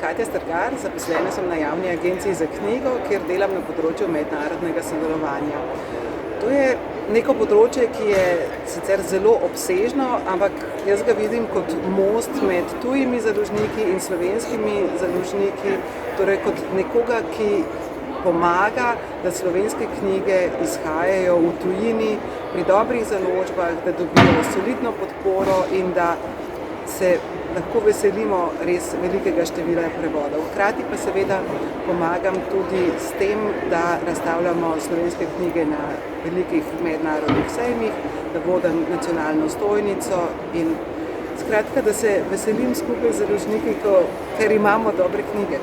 Katja Strgar, zaposlena sem na Javni agenciji za knjigo, kjer delam na področju mednarodnega sodelovanja. To je neko področje, ki je sicer zelo obsežno, ampak jaz ga vidim kot most med tujimi založniki in slovenskimi založniki, torej kot nekoga, ki pomaga, da slovenske knjige izhajajo v tujini pri dobrih založbah, da dobijo solidno podporo in da se lahko veselimo res velikega števila prevodov. Hkrati pa seveda pomagam tudi s tem, da razstavljamo slovenske knjige na velikih mednarodnih sejmih, da vodim nacionalno stojnico in skratka, da se veselim skupaj z založniki, ker imamo dobre knjige.